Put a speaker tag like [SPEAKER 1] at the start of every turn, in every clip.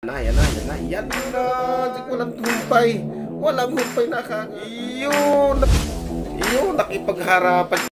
[SPEAKER 1] Yan na. Yan na. Walang humpay. Walang humpay na ka. Yun, nakipagharapan.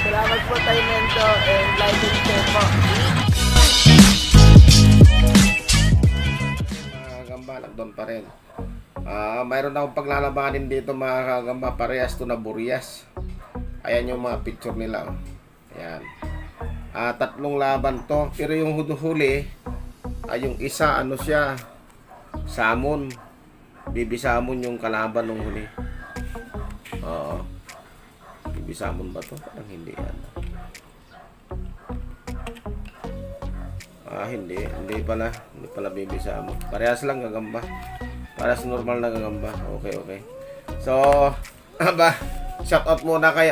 [SPEAKER 2] Salamat po tayo Mento and like and share po.
[SPEAKER 1] Mga kagamba, nagdoon pa rin. Mayroon akong paglalabanin dito mga kagamba, parehas to na Burias. Ayan yung mga picture nila. Ayan. Tatlong laban to. Pero yung huli, yung isa ano siya, salmon. Bibi salmon yung kalaban nung huli. Oo. Bibi salmon ba to? Parang hindi yan. Hindi pala bibi salmon. Parehas lang gagamba. Parehas normal na gagamba. Okay. So, shout out muna kay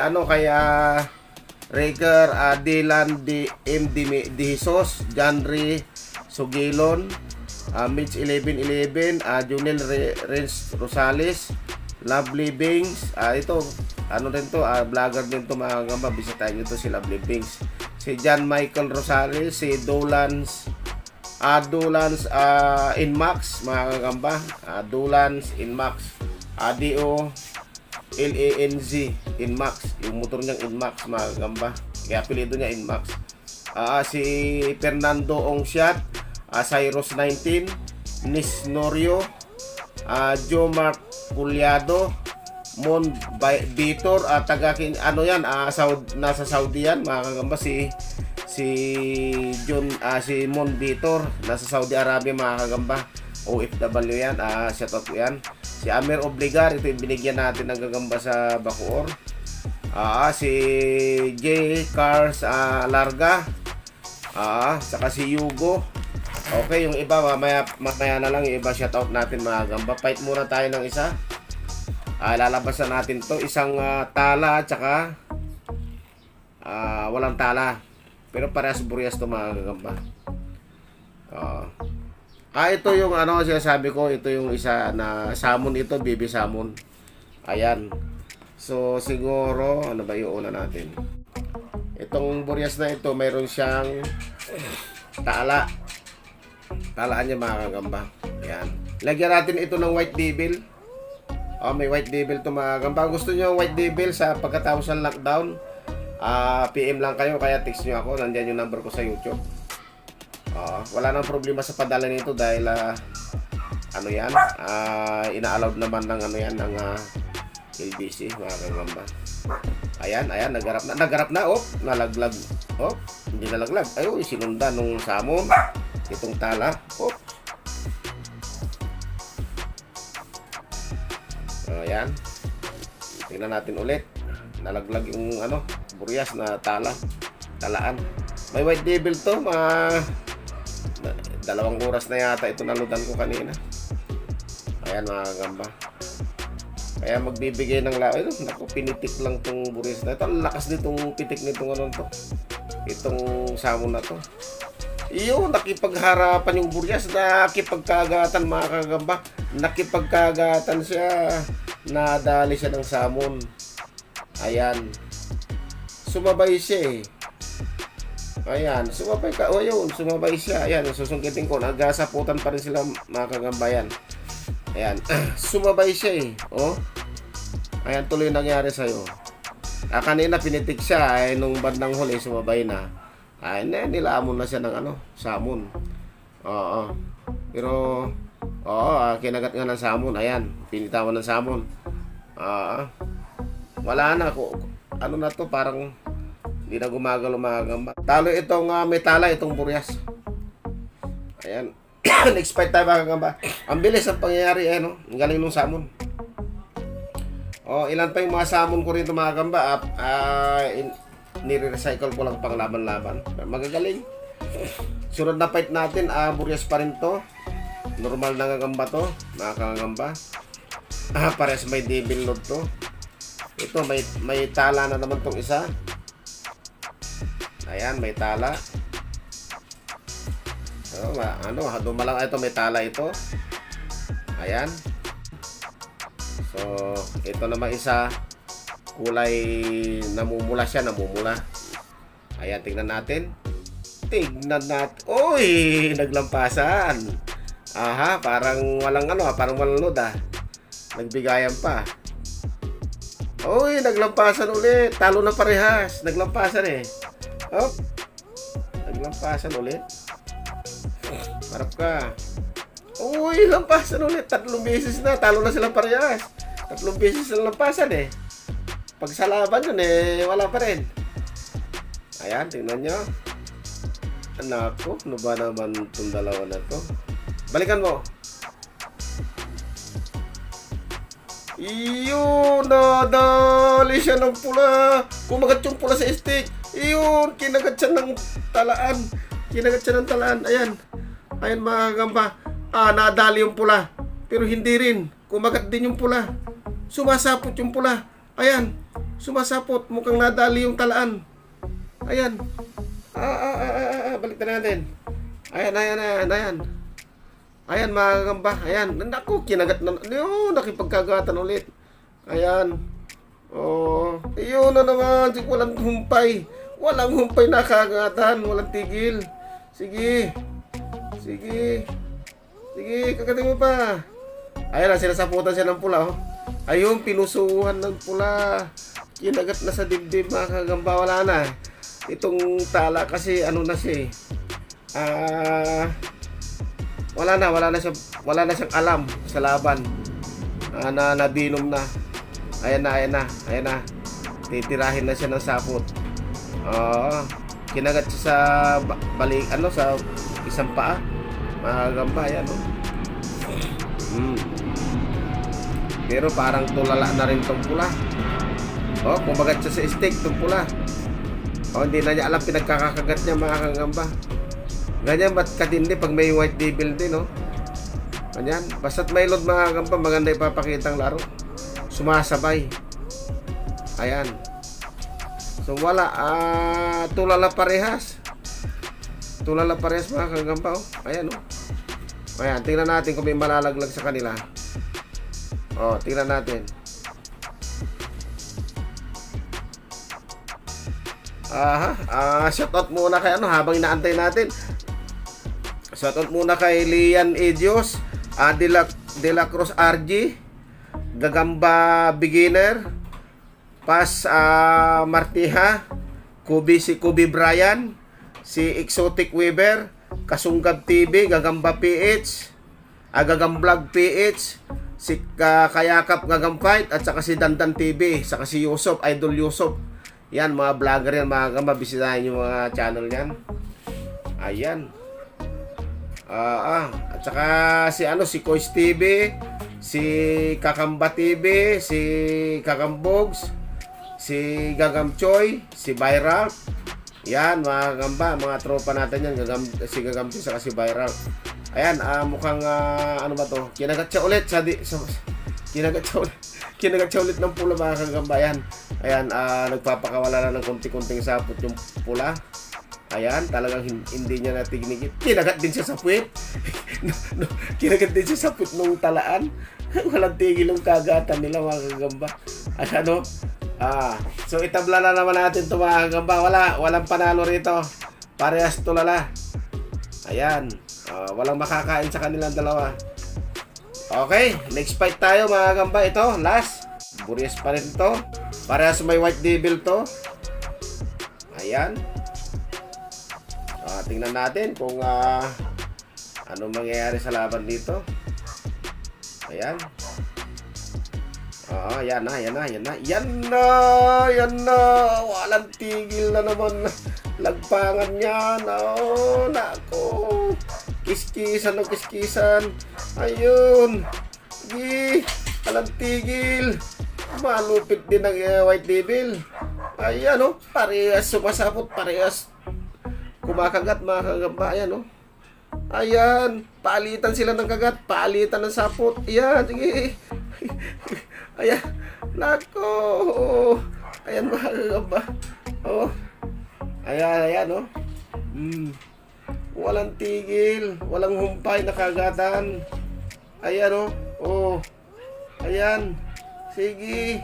[SPEAKER 1] Raker, Dylan M. De Jesus, Janry Sugilon, Mitch 1111, Junel Renz Rosales, Lovely Bings. Ito vlogger din to mga gamba. Bisitahin nyo to si Lovely Bings. Si John Michael Rosales, si Dolans Inmax mga kagamba. Dolans Inmax, ADO LANZ Inmax, yung motor niyang Inmax mga kagamba, kaya apelido niya Inmax. Si Fernando Ongsiat, Cyrus 19, Nis Norio, Joe Mark Puliado, Mon Vitor, nasa Saudi yan mga kagamba. Si Mon Vitor nasa Saudi Arabia mga kagamba, OFW yan. Shout out yan. Si Amer Obligar, ito yung binigyan natin ng gagamba sa Bacoor. Si J. Cars Larga, saka si Yugo. Okay, yung iba mamaya na lang, yung iba shout out natin mga gamba. Fight muna tayo ng isa. Lalabasan natin to, isang tala at saka walang tala, pero parehas Burias to mga gagamba. Ito yung sinasabi ko, ito yung isa na salmon, ito baby salmon. Ayan. So siguro ano ba yung una natin? Itong Burias na ito, mayroon siyang talaan niya mga kagamba. Ayan. Lagyan natin ito ng white devil. May white devil to mga kagamba. Gusto niyo white devil sa pagkatapos ng lockdown, PM lang kayo, kaya text niyo ako. Nandiyan yung number ko sa YouTube. Wala nang problema sa padala nito dahil ina-allowed naman ng ng LBC mga kagamba. Ayan, nagharap na, nalaglag. Hindi nalaglag. Sinundan nung salmon itong tala. Ayan. Tingnan natin ulit. Nalaglag yung Burias na talaan. May white devil to, 2 oras na yata ito naludan ko kanina. Ayan mga kagamba. Kaya magbibigay ng naku, pinitik lang tong Burias na ito. Ang lakas nitong pitik nitong itong salmon na to. Nakipagharapan yung Burias, nakipagkagatan mga kagamba. Nakipagkagatan siya, nadali siya ng salmon. Ayan, sumabay siya Ayan, sumabay siya. Ayan, susungkitin ko, nagasaputan pa rin sila mga kagamba. Ayan, sumabay siya Ayan, tuloy nangyari sa'yo. Kanina pinitik siya, nung bandang huli sumabay na. Nilamon na siya ng salmon. Pero kinagat nga ng salmon. Ayan, pinitawan ng salmon. Wala na ko. Na to, parang hindi na gumagalaw mga gamba. Talo itong may tala itong Burias. Ayan. Next fight tayo mga gamba. Ang bilis ang pangyayari ang galing ng salmon. Ilan pa yung mga salmon ko rito mga gamba. Nire-recycle ko lang pang laban-laban. Magagaling. Sunod na fight natin, Burias pa rin to. Normal na gagamba to, mga kagamba. Parehas may devil load to. Ito may tala na naman tong isa. Ayan, may tala. ano, dumalang ito, may tala ito. Ayan. So, ito naman isa, kulay namumula siya, namumula. Ayan, tingnan natin. Tingnan natin. Uy, naglampasan. Aha, parang walang ano, parang walang load ah. Nagbigayan pa. Uy, naglampasan ulit. Talo na parehas. Naglampasan eh. Hop. Naglampasan ulit. Harap ka. Uy, lampasan ulit. 3 beses na. Talo na silang parehas. 3 beses na lampasan eh. Pag sa laban yun eh, wala pa rin. Ayan, tingnan nyo. Anako, ano ba naman itong dalawa na to? Balikan mo. Iyon, nadali siya ng pula. Kumagat yung pula sa stick. Iyon, kinagat siya ng talaan. Kinagat siya ng talaan. Ayan. Ayan mga kagamba. Nadali yung pula. Pero hindi rin. Kumagat din yung pula. Sumasapot yung pula. Ayan. Sumasapot. Mukhang nadali yung talaan. Ayan. Balik na natin. Ayan. Ayan mga kagamba. Ayan. Naku, kinagat na. Ayun, nakipagkagatan ulit. Ayan. Oh. Ayun na naman. Walang humpay. Walang humpay na kagatan. Walang tigil. Sige. Kagatin mo pa. Ayan, sinasaputan siya ng pula. Oh. Ayun, pinusuhan ng pula. Kinagat na sa dibdib mga kagamba. Wala na. Itong tala kasi ano na siya eh. Wala na siyang alam sa laban. Nabinom na. Ayan na. Titirahin na siya ng sapot. Kinagat siya sa balik, sa isang paa. Magamba yan, no? Pero parang tulala na rin tong pula. Kumagat siya sa stick tong pula. Hindi na niya alam pinagkakakagat niya mga kagamba. Ganyan ba't katindi pag may white devil din, no? Ganyan. Basta't may load mga kagamba, maganda ipapakita ang laro. Sumasabay. Ayan. So wala. Tulala parehas. Tulala parehas mga kagamba, oh. Ayan, oh. Ayan, tingnan natin kung may malalaglag sa kanila. Tingnan natin. Shoutout muna kay habang inaantay natin. Shoutout muna kay Lian Edios, De La Cruz RG, Gagamba Beginner, Pas Martiha, si Kubi Brian, si Exotic Weaver, Kasunggab TV, Gagamba PH, Gagamblog PH, si Kayakap Gagamfight, at saka si Dandan TV, saka si Yusuf, Idol Yusuf. Yan, mga vlogger yan, mga kagamba. Bisitahin yung mga channel yan. Ayan. At saka si Kois TV, si Kakamba TV, si Kakambogs, si Gagamchoy, si Viral. Yan, mga kagamba, mga tropa natin yan. Si Gagamchoy saka si Viral. Ayan, mukhang ano ba to? Kinagat siya ulit Kinagat siya ulit ng pula mga kagamba. Ayan, nagpapakawala na ng konti-konting sapot yung pula. Ayan, talagang hindi niya natignikit. Kinagat din siya sa puwet. Kinagat din siya sa puwet nung talaan. Walang tigil yung kagatan nila mga kagamba. Ayan, so itabla na naman natin ito mga kagamba. Walang panalo rito. Parehas tulala. Ayan, walang makakain sa kanilang dalawa. Okay, next fight tayo mga kagamba. Ito, last. Burias pa rin ito. Parehas may white devil to. Ayan. Tingnan natin kung ano mangyayari sa laban dito. Ayan. Yan na. Walang tigil na naman. Lagpangan yan. Nako. Kiskisan. Ayun. Sige. Walang tigil. Malupit din ang white devil. Ayan, parehas sumasapot, parehas kumakagat mga kagamba. Ayan, ayan, paalitan sila ng kagat, paalitan ng sapot. Ayan, sige. Ayan, nako. Ayan mga kagamba. Ayan, Walang tigil. Walang humpay na kagatan. Ayan o. Oh. Ayan. Sige.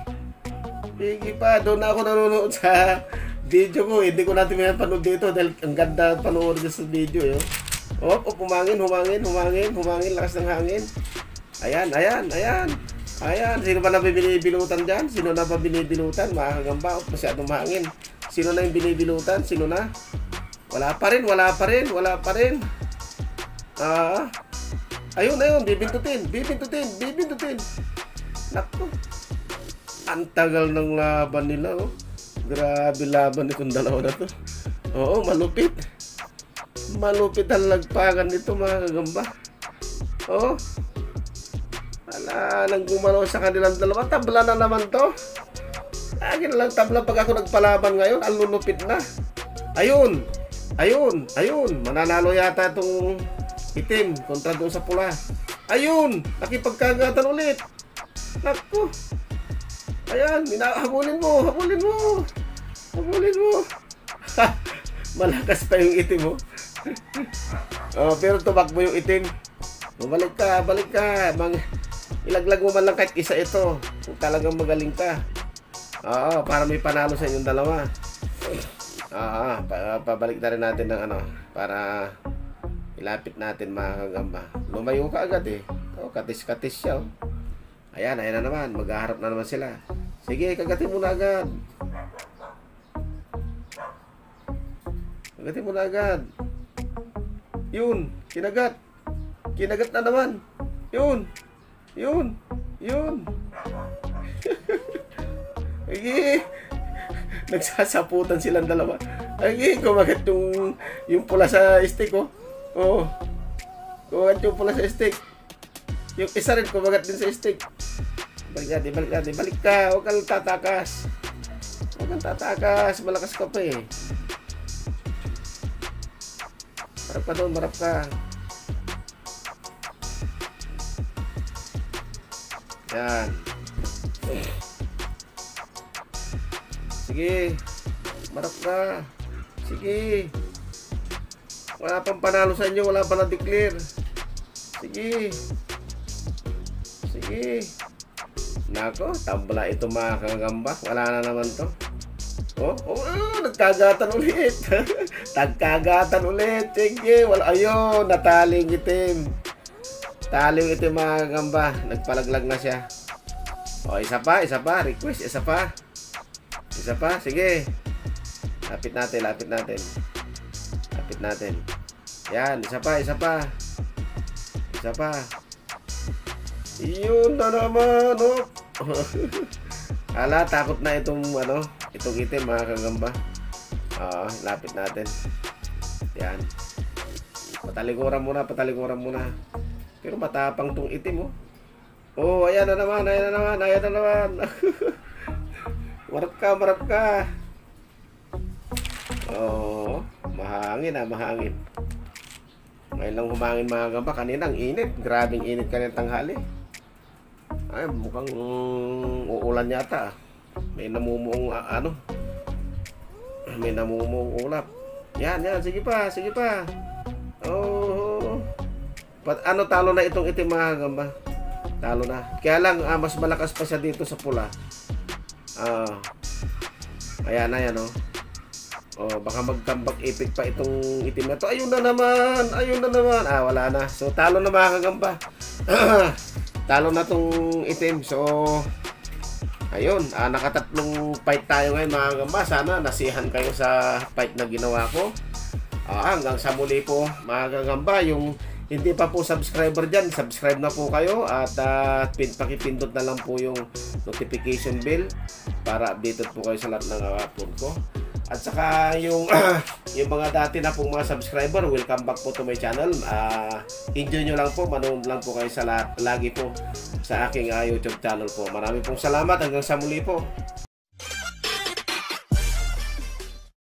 [SPEAKER 1] Sige pa. Doon na ako nanonood sa video ko. Hindi ko natin may panood dito dahil ang ganda panood sa video. Eh. Oh, humangin. Lakas ng hangin. Ayan. Ayan. Sino ba na binibilutan dyan? Sino na ba binibilutan? Mga kagamba. Masyadong mahangin. Sino na yung binibilutan? Sino na? Wala pa rin. Ayun. Bibintutin. Naku. Ang tagal ng laban nila, oh. Grabe laban itong dalawa na to. Oo, malupit. Malupit ang lagpagan nito, mga kagamba. Oo. Wala nang gumalaw sa kanilang dalawa. Tabla na naman to. Akin lang tabla pag ako nagpalaban ngayon. Ang lulupit na. Ayun. Mananalo yata itong itim kontra doon sa pula. Ayun. Nakipagkagatan ulit. Naku. Ayan. Habulin mo. Malakas pa yung itim, oh. Pero tumakbo yung itim. Balik ka. Ilaglag mo man lang kahit isa ito. Kung talagang magaling ka. Oo, para may panalo sa inyong dalawa. Pabalik na rin natin ng para ilapit natin, mga kagamba. Lumayo ka agad eh. Katis-katis siya. Oh. Ayan na naman. Maghaharap na naman sila. Sige, kagatin mo na agad. Yun, kinagat na naman. Yun. Ay, nagsasaputan silang dalawa. Ay, kumagat yung pula sa stick, oh. Oo. Kumagat yung pula sa stick. Yung isa rin kumagat din sa stick. Balik natin. Balik ka. Huwag kang tatakas. Malakas ka pa eh. Marap ka. Yan. Sige. Marap ka. Sige. Wala pang panalo sa inyo. Wala pa na-declare. Sige. Nako, tabla ito, mga kagamba. Wala na naman to. Nagkagatan ulit. Sige. Ayun, nataling itim. Taling itim, mga kagamba. Nagpalaglag na siya. Isa pa. Request, isa pa. Sige. Lapit natin. Yan, isa pa. Yun na naman, oh. Takot na itong itim, mga kagamba. Lapit natin. Yan. Patalikuran muna. Pero matapang tong itim, oh. Ayan na naman. Marap ka. Mahangin. Ngayon lang humangin, mga kagamba. Kanina ang init. Grabing init kanina tanghali. Ay, mukhang uulan yata. May namumuong ulap. Yan, sige pa. Talo na itong itim, mga kagamba. Talo na. Kaya lang, mas malakas pa siya dito sa pula. Ayan, oh. Baka mag-comeback epic pa itong itim na to. Ayun na naman. Wala na. So, talo na, mga kagamba. Talo na tong itim. So, ayun. Nakatatlong fight tayo ngayon, mga kagamba. Sana nasihan kayo sa fight na ginawa ko. Hanggang sa muli po, mga kagamba. Yung hindi pa po subscriber dyan, subscribe na po kayo. At pakipindot na lang po yung notification bell para updated po kayo sa lahat ng upload ko. At saka yung mga dati na pong mga subscriber, welcome back po to my channel. Enjoy nyo lang po, manood lang po kayo sa lagi po sa aking YouTube channel po. Maraming pong salamat, hanggang sa muli po.